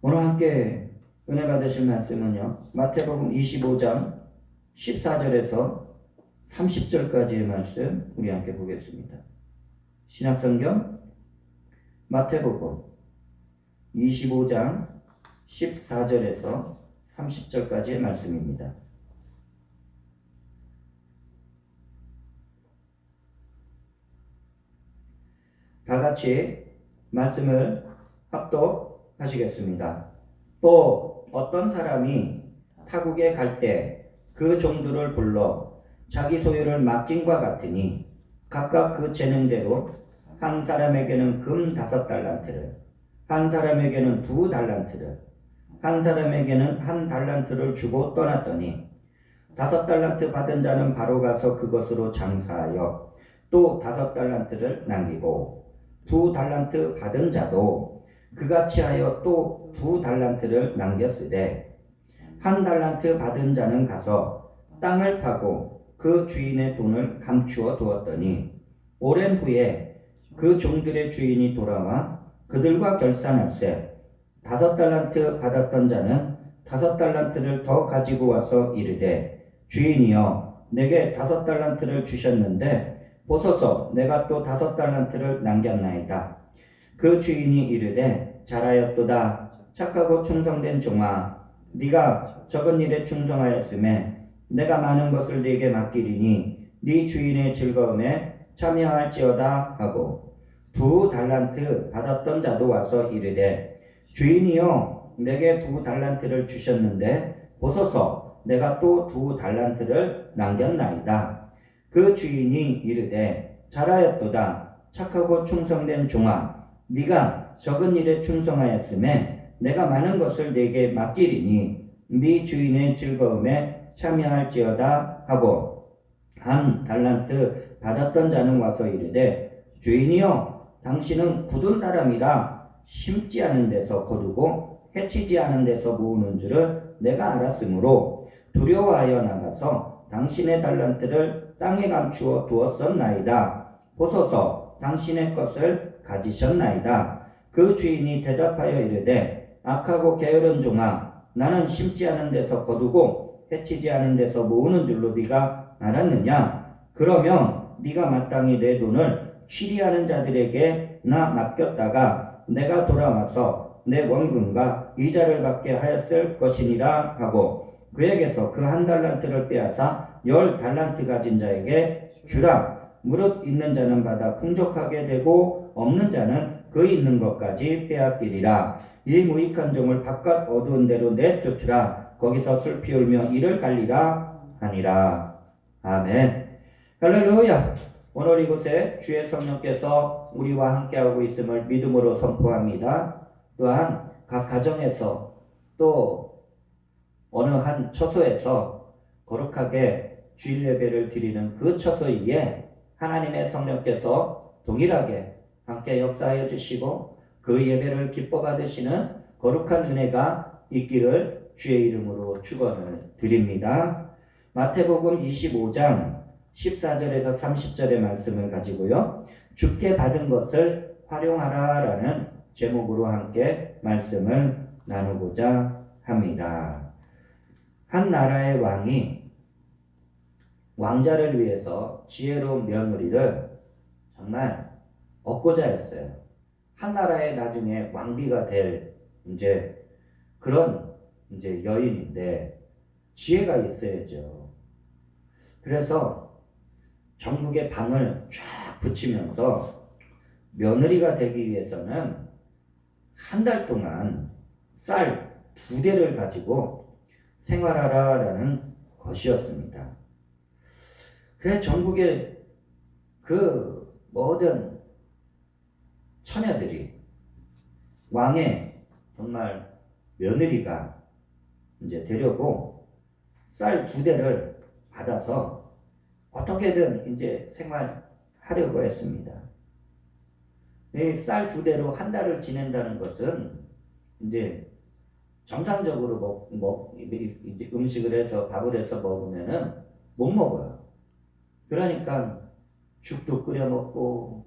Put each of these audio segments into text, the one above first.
오늘 함께 은혜 받으실 말씀은요, 마태복음 25장 14절에서 30절까지의 말씀 우리 함께 보겠습니다. 신약성경 마태복음 25장 14절에서 30절까지의 말씀입니다. 다 같이 말씀을 합독하시겠습니다. 또 어떤 사람이 타국에 갈 때 그 종들을 불러 자기 소유를 맡김과 같으니 각각 그 재능대로 한 사람에게는 금 5달란트를, 한 사람에게는 2달란트를, 한 사람에게는 1달란트를 주고 떠났더니 5달란트 받은 자는 바로 가서 그것으로 장사하여 또 5달란트를 남기고 2달란트 받은 자도 그같이 하여 또 2달란트를 남겼으되 1달란트 받은 자는 가서 땅을 파고 그 주인의 돈을 감추어 두었더니 오랜 후에 그 종들의 주인이 돌아와 그들과 결산할세 5달란트 받았던 자는 5달란트를 더 가지고 와서 이르되 주인이여 내게 5달란트를 주셨는데 보소서 내가 또 5달란트를 남겼나이다. 그 주인이 이르되 잘하였도다. 착하고 충성된 종아 네가 적은 일에 충성하였음에 내가 많은 것을 네게 맡기리니 네 주인의 즐거움에 참여할지어다 하고 2달란트 받았던 자도 와서 이르되 주인이여 내게 2달란트를 주셨는데 보소서 내가 또 2달란트를 남겼나이다. 그 주인이 이르되 잘하였도다. 착하고 충성된 종아 네가 적은 일에 충성하였음에 내가 많은 것을 네게 맡기리니 네 주인의 즐거움에 참여할지어다 하고 1달란트 받았던 자는 와서 이르되 주인이여 당신은 굳은 사람이라 심지 않은 데서 거두고 해치지 않은 데서 모으는 줄을 내가 알았으므로 두려워하여 나가서 당신의 달란트를 땅에 감추어 두었었나이다. 보소서 당신의 것을 가지셨나이다. 그 주인이 대답하여 이르되 악하고 게으른 종아 나는 심지 않은 데서 거두고 해치지 않은 데서 모으는 줄로 네가 알았느냐? 그러면 네가 마땅히 내 돈을 취리하는 자들에게 나 맡겼다가 내가 돌아와서 내 원금과 이자를 받게 하였을 것이니라 하고 그에게서 그 1달란트를 빼앗아 10달란트 가진 자에게 주라. 무릇 있는 자는 받아 풍족하게 되고 없는 자는 그 있는 것까지 빼앗기리라. 이 무익한 종을 바깥 어두운 데로 내쫓으라. 거기서 슬피 울며 이를 갈리라 하니라. 아멘. 할렐루야. 오늘 이곳에 주의 성령께서 우리와 함께하고 있음을 믿음으로 선포합니다. 또한 각 가정에서 또 어느 한 처소에서 거룩하게 주일 예배를 드리는 그 처소 위에 하나님의 성령께서 동일하게 함께 역사하여 주시고 그 예배를 기뻐 받으시는 거룩한 은혜가 있기를 주의 이름으로 축원을 드립니다. 마태복음 25장 14절에서 30절의 말씀을 가지고요. 주께 받은 것을 활용하라라는 제목으로 함께 말씀을 나누고자 합니다. 한 나라의 왕이 왕자를 위해서 지혜로운 며느리를 정말 얻고자 했어요. 한 나라의 나중에 왕비가 될 그런 여인인데 지혜가 있어야죠. 그래서 전국에 방을 쫙 붙이면서 며느리가 되기 위해서는 한 달 동안 쌀 2대를 가지고 생활하라라는 것이었습니다. 그래 전국의 그 모든 처녀들이 왕의 정말 며느리가 되려고 쌀 2대를 받아서 어떻게든 생활하려고 했습니다. 이 쌀 2대로 한 달을 지낸다는 것은 정상적으로 음식을 해서 밥을 해서 먹으면은 못 먹어요. 그러니까 죽도 끓여 먹고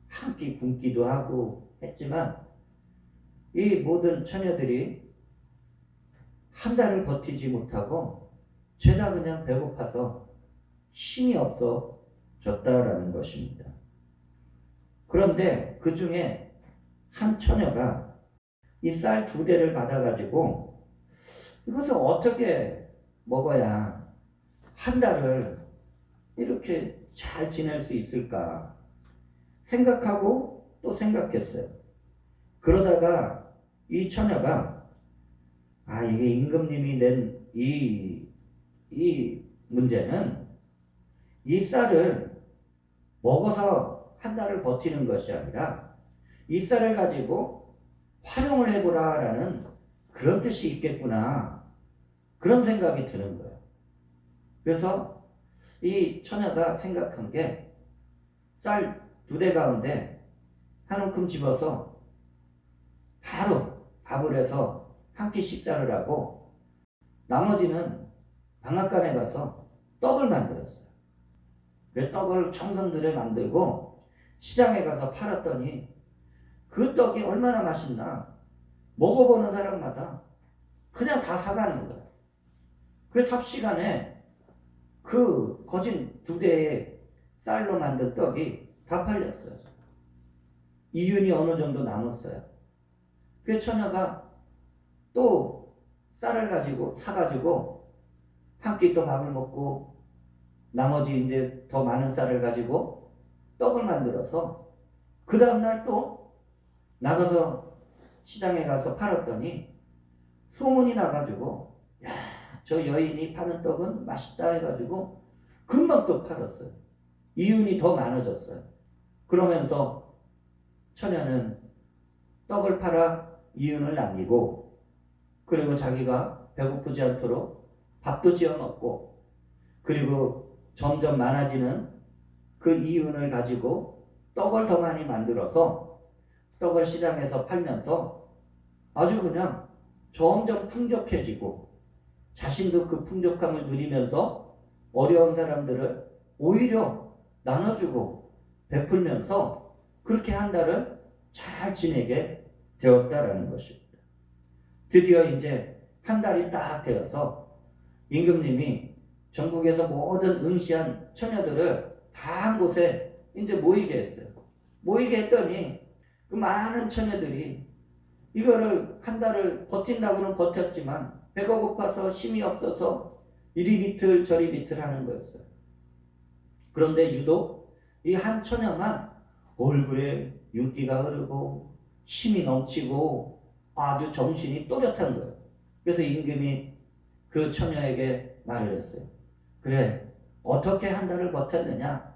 한 끼 굶기도 하고 했지만 이 모든 처녀들이 한 달을 버티지 못하고 죄다 그냥 배고파서 힘이 없어졌다라는 것입니다. 그런데 그 중에 한 처녀가 이 쌀 2대를 받아가지고 이것을 어떻게 먹어야 한 달을 이렇게 잘 지낼 수 있을까 생각하고 또 생각했어요. 그러다가 이 처녀가 이게 임금님이 낸 이 문제는 이 쌀을 먹어서 한 달을 버티는 것이 아니라 이 쌀을 가지고 활용을 해보라라는 그런 뜻이 있겠구나. 그런 생각이 드는 거예요. 그래서 이 처녀가 생각한 게 쌀 2대 가운데 한 움큼 집어서 바로 밥을 해서 한 끼 식사를 하고 나머지는 방앗간에 가서 떡을 만들었어요. 그 떡을 청성들에 만들고 시장에 가서 팔았더니 그 떡이 얼마나 맛있나 먹어보는 사람마다 그냥 다 사가는 거예요. 그 삽시간에 그 거진 2대의 쌀로 만든 떡이 다 팔렸어요. 이윤이 어느 정도 남았어요. 그 처녀가 또 쌀을 가지고 사가지고 한 끼 또 밥을 먹고 나머지 이제 더 많은 쌀을 가지고 떡을 만들어서 그 다음날 또 나가서 시장에 가서 팔았더니 소문이 나가지고 야, 저 여인이 파는 떡은 맛있다 해가지고 금방 또 팔았어요. 이윤이 더 많아졌어요. 그러면서 처녀는 떡을 팔아 이윤을 남기고 그리고 자기가 배고프지 않도록 밥도 지어 먹고 그리고 점점 많아지는 그 이윤을 가지고 떡을 더 많이 만들어서 떡을 시장에서 팔면서 아주 그냥 점점 풍족해지고 자신도 그 풍족함을 누리면서 어려운 사람들을 오히려 나눠주고 베풀면서 그렇게 한 달을 잘 지내게 되었다라는 것입니다. 드디어 이제 한 달이 딱 되어서 임금님이 전국에서 모든 응시한 처녀들을 다 한 곳에 이제 모이게 했어요. 모이게 했더니 그 많은 처녀들이 이거를 한 달을 버틴다고는 버텼지만 배가 고파서 힘이 없어서 이리 비틀 저리 비틀 하는 거였어요. 그런데 유독 이 한 처녀만 얼굴에 윤기가 흐르고 힘이 넘치고 아주 정신이 또렷한 거예요. 그래서 임금이 그 처녀에게 말을 했어요. 그래, 어떻게 한 달을 버텼느냐?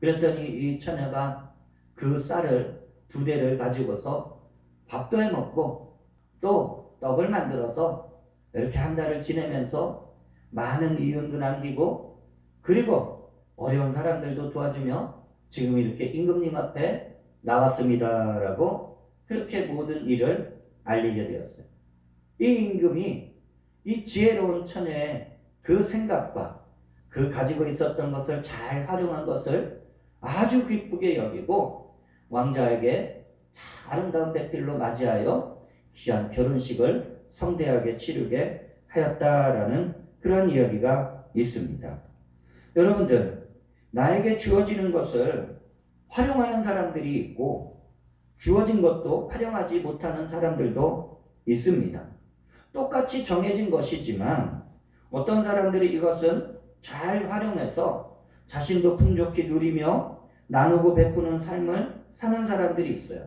그랬더니 이 처녀가 그 쌀을 2대를 가지고서 밥도 해 먹고 또 떡을 만들어서 이렇게 한 달을 지내면서 많은 이윤도 남기고 그리고 어려운 사람들도 도와주며 지금 이렇게 임금님 앞에 나왔습니다라고 그렇게 모든 일을 알리게 되었어요. 이 임금이 이 지혜로운 처녀의 그 생각과 그 가지고 있었던 것을 잘 활용한 것을 아주 기쁘게 여기고 왕자에게 아름다운 배필로 맞이하여 귀한 결혼식을 성대하게 치르게 하였다라는 그런 이야기가 있습니다. 여러분들, 나에게 주어지는 것을 활용하는 사람들이 있고 주어진 것도 활용하지 못하는 사람들도 있습니다. 똑같이 정해진 것이지만 어떤 사람들이 이것은 잘 활용해서 자신도 풍족히 누리며 나누고 베푸는 삶을 사는 사람들이 있어요.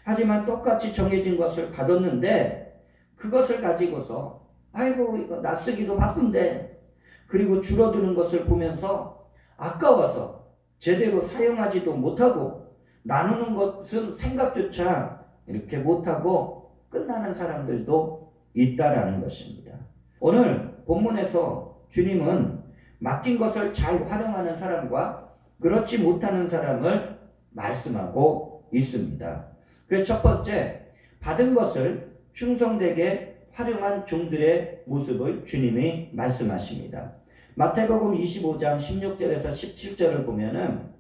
하지만 똑같이 정해진 것을 받았는데 그것을 가지고서 아이고 이거 낯쓰기도 바쁜데 그리고 줄어드는 것을 보면서 아까워서 제대로 사용하지도 못하고 나누는 것은 생각조차 이렇게 못하고 끝나는 사람들도 있다라는 것입니다. 오늘 본문에서 주님은 맡긴 것을 잘 활용하는 사람과 그렇지 못하는 사람을 말씀하고 있습니다. 그 첫 번째, 받은 것을 충성되게 활용한 종들의 모습을 주님이 말씀하십니다. 마태복음 25장 16절에서 17절을 보면은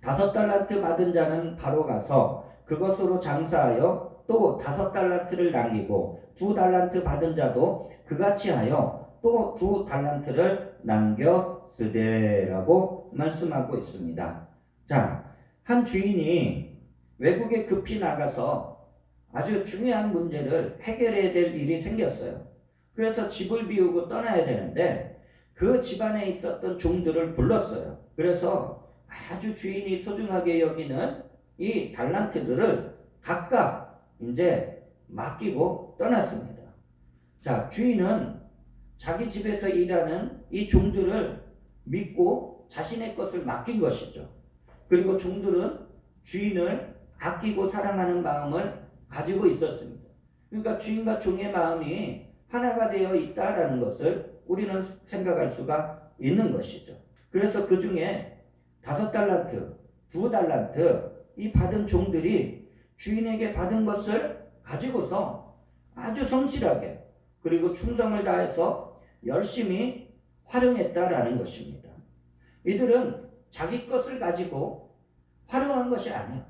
5달란트 받은 자는 바로 가서 그것으로 장사하여 또 5달란트를 남기고 2달란트 받은 자도 그같이 하여 또 2달란트를 남겼으되라고 말씀하고 있습니다. 자, 한 주인이 외국에 급히 나가서 아주 중요한 문제를 해결해야 될 일이 생겼어요. 그래서 집을 비우고 떠나야 되는데 그 집안에 있었던 종들을 불렀어요. 그래서 아주 주인이 소중하게 여기는 이 달란트들을 각각 이제 맡기고 떠났습니다. 자, 주인은 자기 집에서 일하는 이 종들을 믿고 자신의 것을 맡긴 것이죠. 그리고 종들은 주인을 아끼고 사랑하는 마음을 가지고 있었습니다. 그러니까 주인과 종의 마음이 하나가 되어 있다라는 것을 우리는 생각할 수가 있는 것이죠. 그래서 그 중에 5달란트, 2달란트 이 받은 종들이 주인에게 받은 것을 가지고서 아주 성실하게 그리고 충성을 다해서 열심히 활용했다라는 것입니다. 이들은 자기 것을 가지고 활용한 것이 아니에요.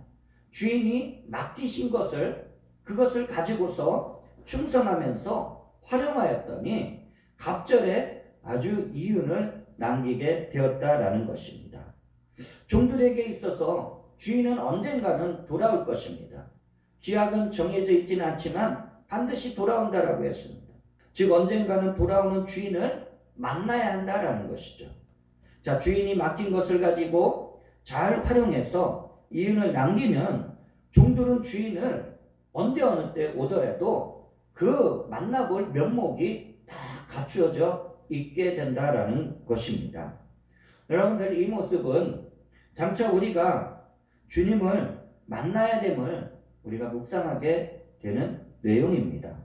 주인이 맡기신 것을 그것을 가지고서 충성하면서 활용하였더니 갑절에 아주 이윤을 남기게 되었다라는 것입니다. 종들에게 있어서 주인은 언젠가는 돌아올 것입니다. 기약은 정해져 있지는 않지만 반드시 돌아온다라고 했습니다. 즉 언젠가는 돌아오는 주인을 만나야 한다라는 것이죠. 자, 주인이 맡긴 것을 가지고 잘 활용해서 이윤을 남기면 종들은 주인을 언제 어느 때 오더라도 그 만나볼 면목이 다 갖추어져 있게 된다라는 것입니다. 여러분들, 이 모습은 장차 우리가 주님을 만나야 됨을 우리가 묵상하게 되는 내용입니다.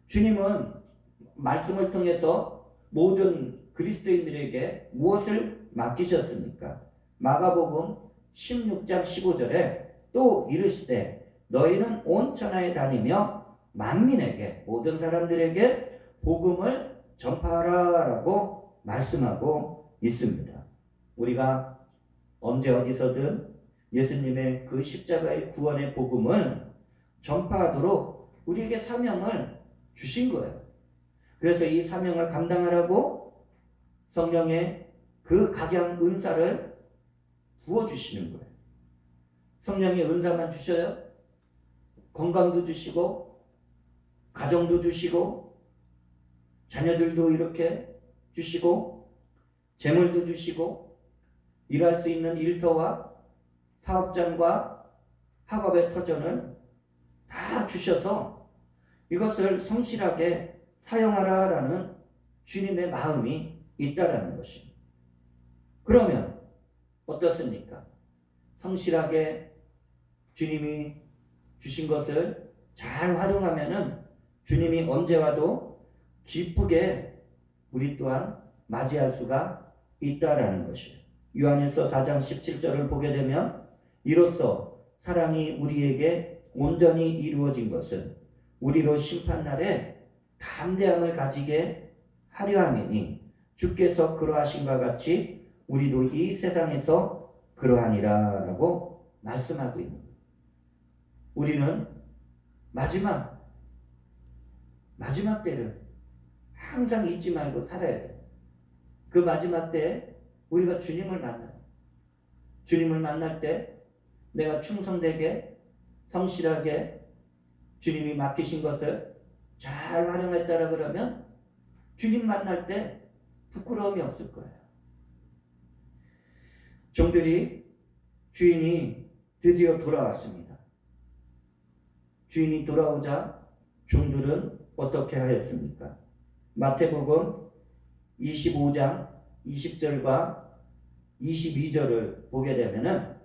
주님은 말씀을 통해서 모든 그리스도인들에게 무엇을 맡기셨습니까? 마가복음 16장 15절에 또 이르시되 너희는 온 천하에 다니며 만민에게 모든 사람들에게 복음을 전파하라라고 말씀하고 있습니다. 우리가 언제 어디서든 예수님의 그 십자가의 구원의 복음을 전파하도록 우리에게 사명을 주신 거예요. 그래서 이 사명을 감당하라고 성령의 그 각양 은사를 부어주시는 거예요. 성령의 은사만 주셔요? 건강도 주시고 가정도 주시고 자녀들도 이렇게 주시고 재물도 주시고 일할 수 있는 일터와 사업장과 학업의 터전을 다 주셔서 이것을 성실하게 사용하라라는 주님의 마음이 있다라는 것입니다. 그러면 어떻습니까? 성실하게 주님이 주신 것을 잘 활용하면은 주님이 언제 와도 기쁘게 우리 또한 맞이할 수가 있다라는 것이에요. 요한일서 4장 17절을 보게 되면 이로써 사랑이 우리에게 온전히 이루어진 것은 우리로 심판날에 담대함을 가지게 하려 함이니 주께서 그러하신 것 같이 우리도 이 세상에서 그러하니라 라고 말씀하고 있는 거예요. 우리는 마지막 때를 항상 잊지 말고 살아야 돼요. 그 마지막 때에 우리가 주님을 만나요. 주님을 만날 때 내가 충성되게 성실하게 주님이 맡기신 것을 잘 활용했다라 그러면 주님 만날 때 부끄러움이 없을 거예요. 종들이 주인이 드디어 돌아왔습니다. 주인이 돌아오자 종들은 어떻게 하였습니까? 마태복음 25장 20절과 22절을 보게 되면은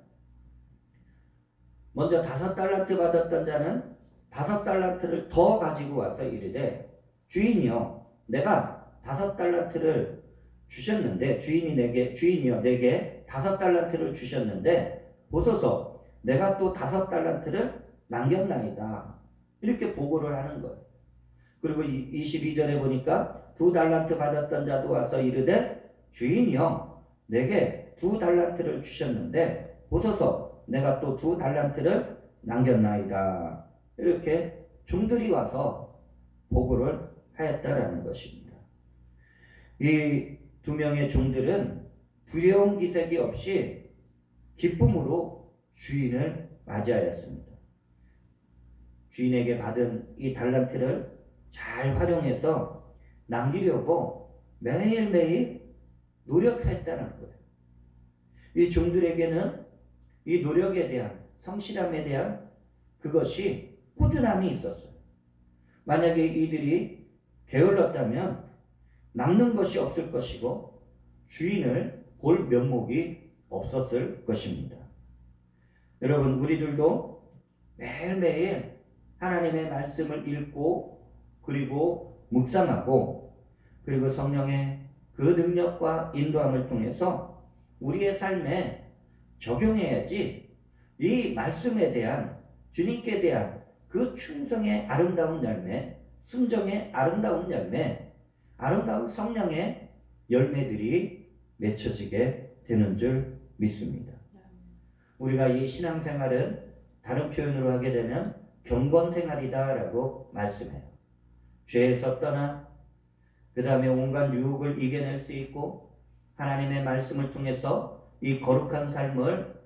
먼저 5달란트 받았던 자는 5달란트를 더 가지고 와서 이르되 주인이여 내가 5달란트를 주셨는데 주인이여 내게 5달란트를 주셨는데 보소서 내가 또 5달란트를 남겼나이다. 이렇게 보고를 하는 거예요. 그리고 22절에 보니까 2달란트 받았던 자도 와서 이르되 주인이여 내게 2달란트를 주셨는데 보소서 내가 또 2달란트를 남겼나이다. 이렇게 종들이 와서 보고를 하였다라는 것입니다. 이 두 명의 종들은 두려움 기색이 없이 기쁨으로 주인을 맞이하였습니다. 주인에게 받은 이 달란트를 잘 활용해서 남기려고 매일매일 노력했다는 거예요. 이 종들에게는 이 노력에 대한, 성실함에 대한 그것이 꾸준함이 있었어요. 만약에 이들이 게을렀다면 남는 것이 없을 것이고 주인을 볼 면목이 없었을 것입니다. 여러분, 우리들도 매일매일 하나님의 말씀을 읽고 그리고 묵상하고 그리고 성령의 그 능력과 인도함을 통해서 우리의 삶에 적용해야지 이 말씀에 대한, 주님께 대한 그 충성의 아름다운 열매, 순종의 아름다운 열매, 아름다운 성령의 열매들이 맺혀지게 되는 줄 믿습니다. 우리가 이 신앙생활은 다른 표현으로 하게 되면 경건생활이다 라고 말씀해요. 죄에서 떠나 그 다음에 온갖 유혹을 이겨낼 수 있고 하나님의 말씀을 통해서 이 거룩한 삶을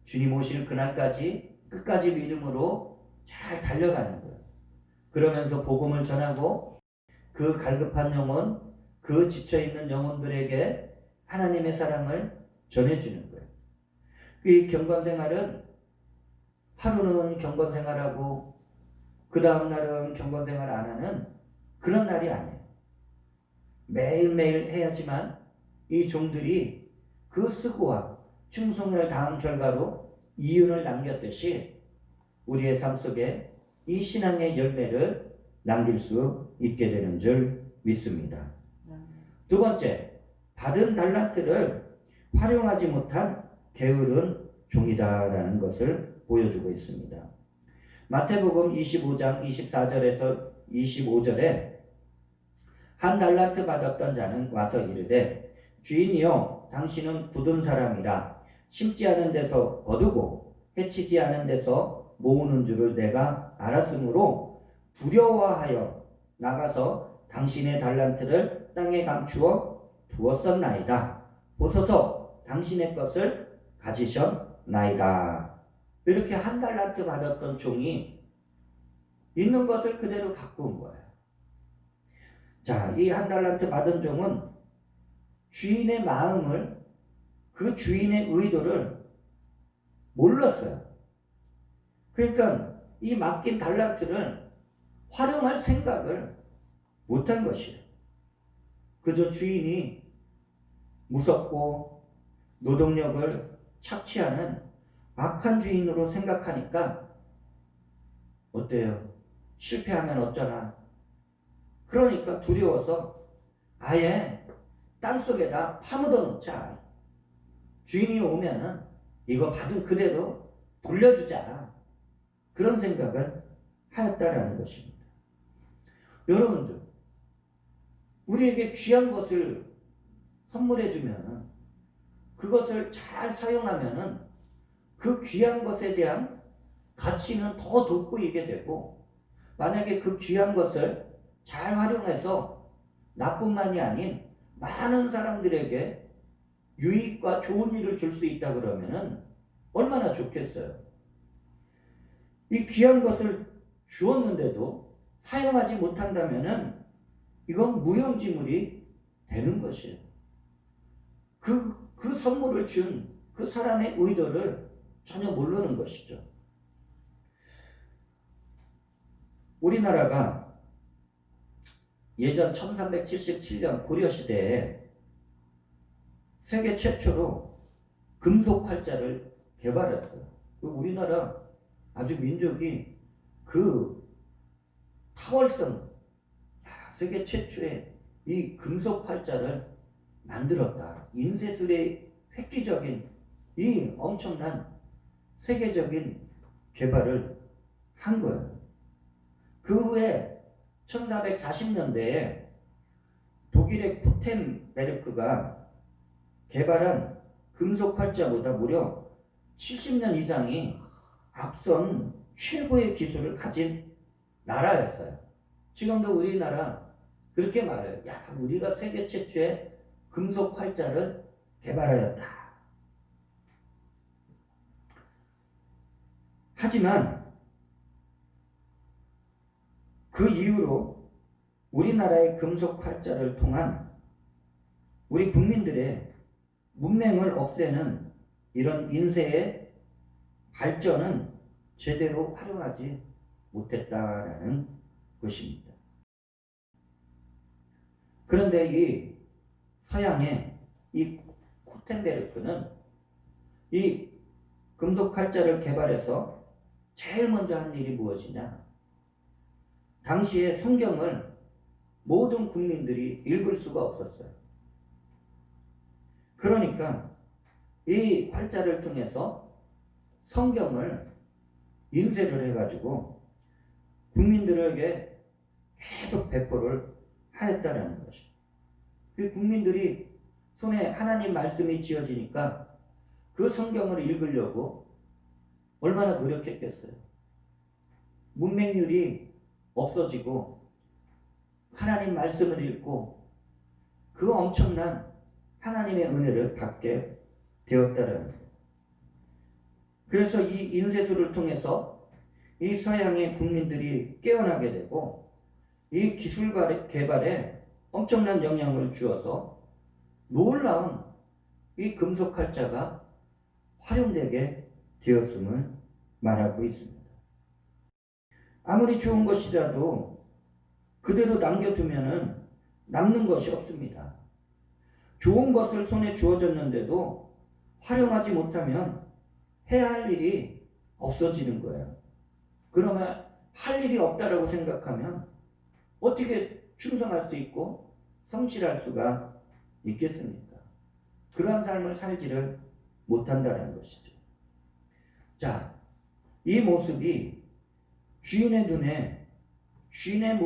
주님 오실 그날까지 끝까지 믿음으로 잘 달려가는 거예요. 그러면서 복음을 전하고 그 갈급한 영혼, 그 지쳐있는 영혼들에게 하나님의 사랑을 전해주는 거예요. 이 경건생활은 하루는 경건생활하고 그 다음 날은 경건생활 안 하는 그런 날이 아니에요. 매일매일 해야지만 이 종들이 그 수고와 충성을 다한 결과로 이윤을 남겼듯이 우리의 삶 속에 이 신앙의 열매를 남길 수 있게 되는 줄 믿습니다. 두 번째, 받은 달란트를 활용하지 못한 게으른 종이다라는 것을 보여주고 있습니다. 마태복음 25장 24절에서 25절에 한 달란트 받았던 자는 와서 이르되 주인이여 당신은 굳은 사람이라 심지 않은 데서 거두고 해치지 않은 데서 모으는 줄을 내가 알았으므로 두려워하여 나가서 당신의 달란트를 땅에 감추어 두었었나이다. 보소서 당신의 것을 가지셨나이다. 이렇게 한 달란트 받았던 종이 있는 것을 그대로 갖고 온 거예요. 자, 이 한 달란트 받은 종은 주인의 마음을, 그 주인의 의도를 몰랐어요. 그러니까 이 맡긴 달란트를 활용할 생각을 못한 것이에요. 그저 주인이 무섭고 노동력을 착취하는 악한 주인으로 생각하니까 어때요? 실패하면 어쩌나. 그러니까 두려워서 아예 땅속에다 파묻어 놓자. 주인이 오면은 이거 받은 그대로 돌려주자. 그런 생각을 하였다라는 것입니다. 여러분들, 우리에게 귀한 것을 선물해 주면은 그것을 잘 사용하면은 그 귀한 것에 대한 가치는 더 돋보이게 되고, 만약에 그 귀한 것을 잘 활용해서 나뿐만이 아닌 많은 사람들에게 유익과 좋은 일을 줄 수 있다 그러면은 얼마나 좋겠어요. 이 귀한 것을 주었는데도 사용하지 못한다면은 이건 무용지물이 되는 것이에요. 그 선물을 준 그 사람의 의도를 전혀 모르는 것이죠. 우리나라가 예전 1377년 고려시대에 세계 최초로 금속 활자를 개발했어요. 우리나라 아주 민족이 그 타월성, 세계 최초의 이 금속 활자를 만들었다. 인쇄술의 획기적인 이 엄청난 세계적인 개발을 한 거예요. 그 후에 1440년대에 독일의 구텐베르크가 개발한 금속 활자보다 무려 70년 이상이 앞선 최고의 기술을 가진 나라였어요. 지금도 우리나라 그렇게 말해요. 야, 우리가 세계 최초의 금속 활자를 개발하였다. 하지만 그 이후로 우리나라의 금속 활자를 통한 우리 국민들의 문맹을 없애는 이런 인쇄의 발전은 제대로 활용하지 못했다라는 것입니다. 그런데 이 서양의 이 구텐베르크는 이 금속 활자를 개발해서 제일 먼저 한 일이 무엇이냐? 당시에 성경을 모든 국민들이 읽을 수가 없었어요. 그러니까 이 활자를 통해서 성경을 인쇄를 해가지고 국민들에게 계속 배포를 하였다라는 것이죠. 그 국민들이 손에 하나님 말씀이 쥐어지니까 그 성경을 읽으려고 얼마나 노력했겠어요. 문맹률이 없어지고 하나님 말씀을 읽고 그 엄청난 하나님의 은혜를 받게 되었다라는 거예요. 그래서 이 인쇄술을 통해서 이 서양의 국민들이 깨어나게 되고 이 기술 개발에 엄청난 영향을 주어서 놀라운 이 금속 활자가 활용되게 되었음을 말하고 있습니다. 아무리 좋은 것이라도 그대로 남겨두면은 남는 것이 없습니다. 좋은 것을 손에 주어졌는데도 활용하지 못하면 해야 할 일이 없어지는 거예요. 그러면 할 일이 없다라고 생각하면 어떻게 충성할 수 있고 성실할 수가 있겠습니까? 그러한 삶을 살지를 못한다는 것이죠. 자, 이 모습이 주인의 눈에 주인의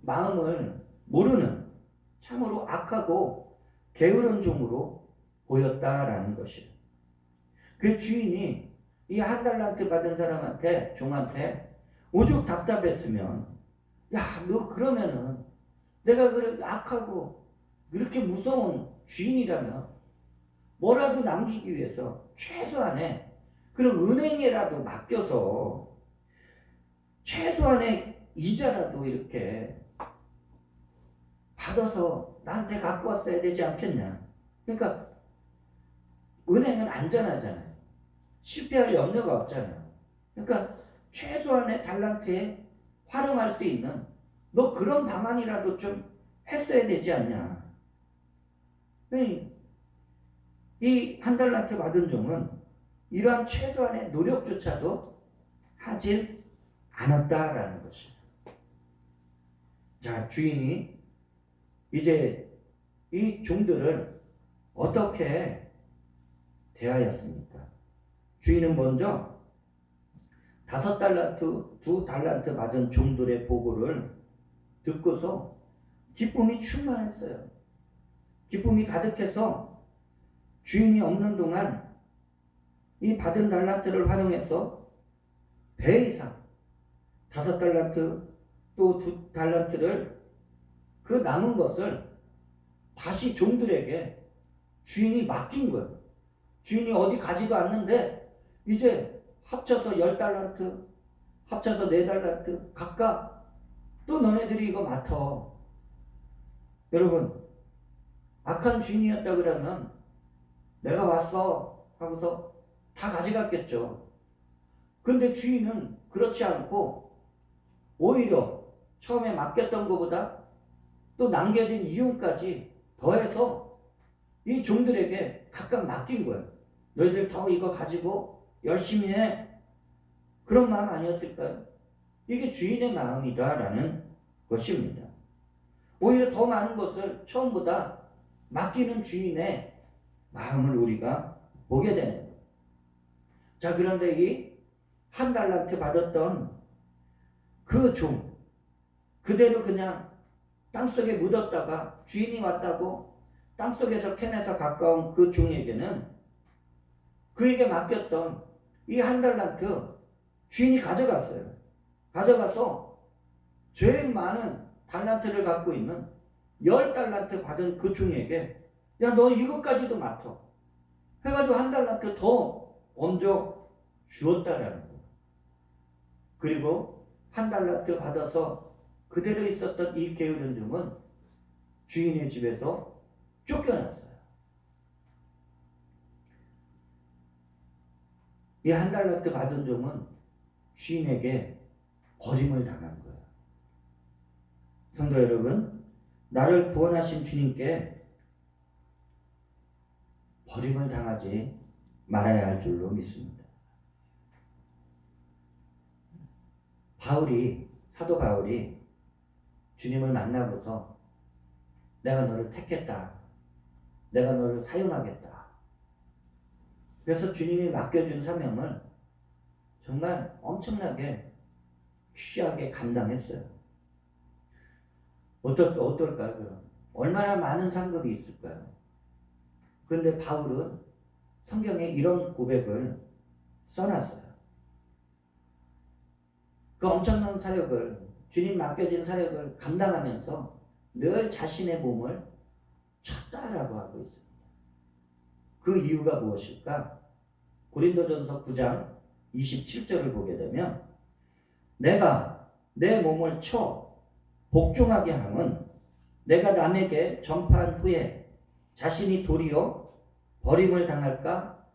마음을 모르는 참으로 악하고 게으른 종으로 보였다라는 것이에요. 그 주인이 이 한 달란트 받은 사람한테, 종한테 오죽 답답했으면, 야, 너 그러면은 내가 그렇게 악하고 그렇게 무서운 주인이라면 뭐라도 남기기 위해서 최소한의 그런 은행에라도 맡겨서 최소한의 이자라도 이렇게 받아서 나한테 갖고 왔어야 되지 않겠냐. 그러니까 은행은 안전하잖아요. 실패할 염려가 없잖아요. 그러니까 최소한의 달란트에 활용할 수 있는 너 그런 방안이라도 좀 했어야 되지 않냐. 이 한 달란트 받은 종은 이러한 최소한의 노력조차도 하질 않았다라는 것이죠. 자, 주인이 이제 이 종들을 어떻게 대하였습니까? 주인은 먼저 5달란트, 2달란트 받은 종들의 보고를 듣고서 기쁨이 충만했어요. 기쁨이 가득해서 주인이 없는 동안 이 받은 달란트를 활용해서 배 이상 5달란트 또 2달란트를 그 남은 것을 다시 종들에게 주인이 맡긴 거예요. 주인이 어디 가지도 않는데 이제 합쳐서 10달란트, 합쳐서 4달란트 각각 또 너네들이 이거 맡아. 여러분, 악한 주인이었다 그러면 내가 왔어 하고서 다 가져갔겠죠. 근데 주인은 그렇지 않고 오히려 처음에 맡겼던 것보다 또 남겨진 이윤까지 더해서 이 종들에게 각각 맡긴 거예요. 너희들 더 이거 가지고 열심히 해. 그런 마음 아니었을까요? 이게 주인의 마음이다라는 것입니다. 오히려 더 많은 것을 처음보다 맡기는 주인의 마음을 우리가 보게 되는 거예요. 자, 그런데 이 한 달란트 받았던 그 종, 그대로 그냥 땅속에 묻었다가 주인이 왔다고 땅속에서 캐내서 가까운 그 종에게는 그에게 맡겼던 이 한 달란트 주인이 가져갔어요. 가져가서 제일 많은 달란트를 갖고 있는 10달란트 받은 그 종에게 야, 너 이것까지도 맡아. 해가지고 1달란트 더 얹어 주었다라는 거예요. 그리고 1달란트 받아서 그대로 있었던 이 게으른 종은 주인의 집에서 쫓겨났어요. 이 1달란트 받은 종은 주인에게 버림을 당한 거예요. 성도 여러분, 나를 구원하신 주님께 버림을 당하지 말아야 할 줄로 믿습니다. 사도 바울이 주님을 만나고서 내가 너를 택했다. 내가 너를 사용하겠다. 그래서 주님이 맡겨준 사명을 정말 엄청나게 귀하게 감당했어요. 어떨까요, 그럼? 얼마나 많은 상급이 있을까요? 그런데 바울은 성경에 이런 고백을 써놨어요. 그 엄청난 사역을, 주님 맡겨진 사역을 감당하면서 늘 자신의 몸을 쳤다라고 하고 있습니다. 그 이유가 무엇일까? 고린도전서 9장 27절을 보게 되면 내가 내 몸을 쳐 복종하게 함은 내가 남에게 전파한 후에 자신이 도리어 버림을 당할까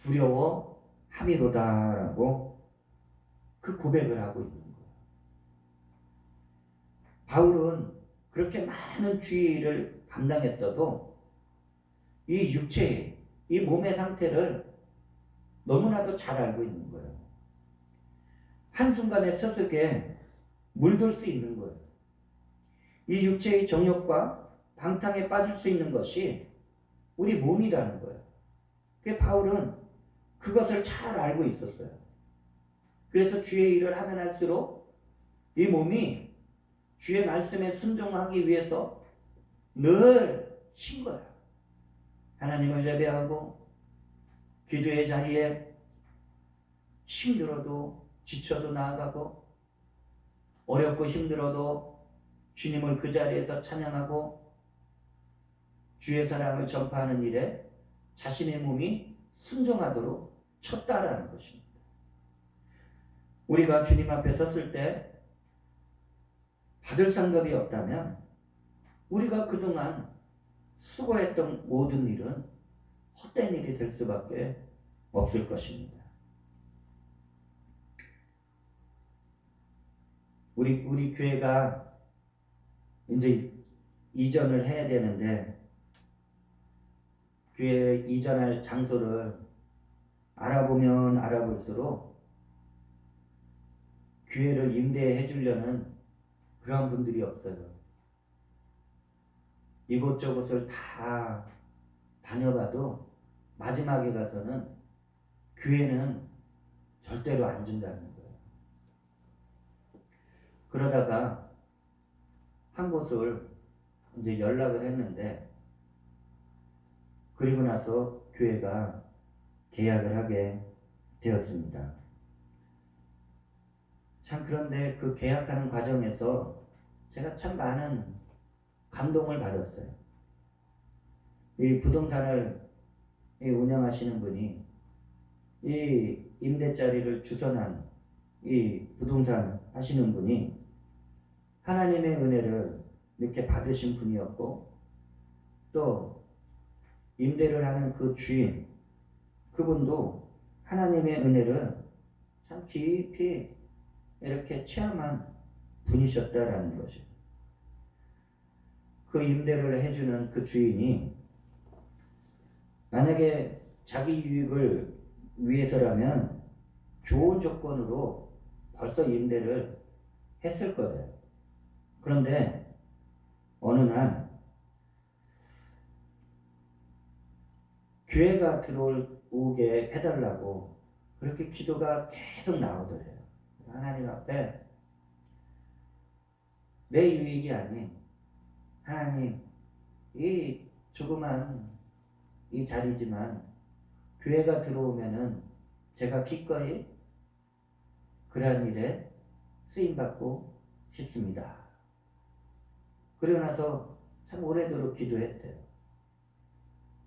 두려워함이로다라고 그 고백을 하고 있는 거예요. 바울은 그렇게 많은 주의를 감당했어도 이 육체의, 이 몸의 상태를 너무나도 잘 알고 있는 거예요. 한순간에 서석에 물들 수 있는 거예요. 이 육체의 정욕과 방탕에 빠질 수 있는 것이 우리 몸이라는 거예요. 그 바울은 그것을 잘 알고 있었어요. 그래서 주의 일을 하면 할수록 이 몸이 주의 말씀에 순종하기 위해서 늘 신 거예요. 하나님을 예배하고 기도의 자리에 힘들어도 지쳐도 나아가고 어렵고 힘들어도 주님을 그 자리에서 찬양하고 주의 사랑을 전파하는 일에 자신의 몸이 순종하도록 쳤다라는 것입니다. 우리가 주님 앞에 섰을 때 받을 상급이 없다면 우리가 그동안 수고했던 모든 일은 헛된 일이 될 수밖에 없을 것입니다. 우리 교회가 이제 이전을 해야 되는데 교회 이전할 장소를 알아보면 알아볼수록 교회를 임대해 주려는 그런 분들이 없어요. 이곳저곳을 다 다녀봐도 마지막에 가서는 교회는 절대로 안 준다는 거예요. 그러다가 한 곳을 이제 연락을 했는데 그리고 나서 교회가 계약을 하게 되었습니다. 참 그런데 그 계약하는 과정에서 제가 참 많은 감동을 받았어요. 이 부동산을 운영하시는 분이 이 임대자리를 주선한 이 부동산 하시는 분이 하나님의 은혜를 이렇게 받으신 분이었고 또 임대를 하는 그 주인 그분도 하나님의 은혜를 참 깊이 이렇게 체험한 분이셨다라는 것이죠. 그 임대를 해주는 그 주인이 만약에 자기 유익을 위해서라면 좋은 조건으로 벌써 임대를 했을 거예요. 그런데 어느 날 교회가 들어오게 해달라고 그렇게 기도가 계속 나오더래요. 하나님 앞에 내 유익이 아닌 하나님 이 조그만 이 자리지만 교회가 들어오면은 제가 기꺼이 그러한 일에 쓰임받고 싶습니다. 그러고 나서 참 오래도록 기도했대요.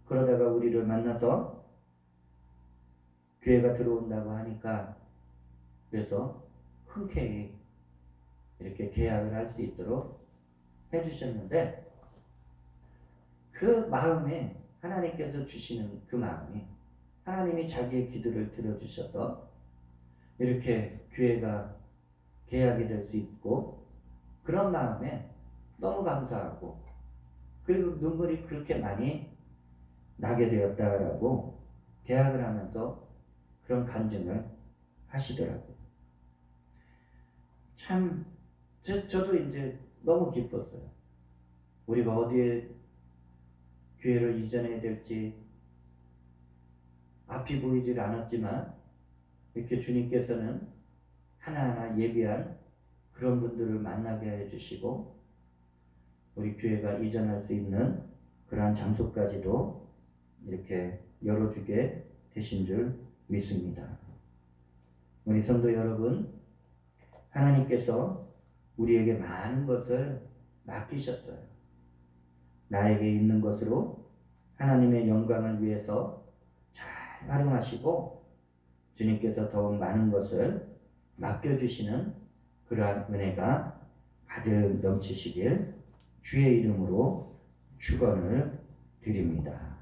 그러다가 우리를 만나서 교회가 들어온다고 하니까 그래서 흔쾌히 이렇게 계약을 할 수 있도록 해주셨는데 그 마음에 하나님께서 주시는 그 마음이 하나님이 자기의 기도를 들어주셔서 이렇게 교회가 계약이 될 수 있고 그런 마음에 너무 감사하고 그리고 눈물이 그렇게 많이 나게 되었다라고 계약을 하면서 그런 간증을 하시더라고요. 참 저도 이제 너무 기뻤어요. 우리가 어디에 교회를 이전해야 될지 앞이 보이질 않았지만 이렇게 주님께서는 하나하나 예비한 그런 분들을 만나게 해주시고 우리 교회가 이전할 수 있는 그러한 장소까지도 이렇게 열어주게 되신 줄 믿습니다. 우리 성도 여러분, 하나님께서 우리에게 많은 것을 맡기셨어요. 나에게 있는 것으로 하나님의 영광을 위해서 잘 활용하시고 주님께서 더욱 많은 것을 맡겨주시는 그러한 은혜가 가득 넘치시길 주의 이름으로 축원을 드립니다.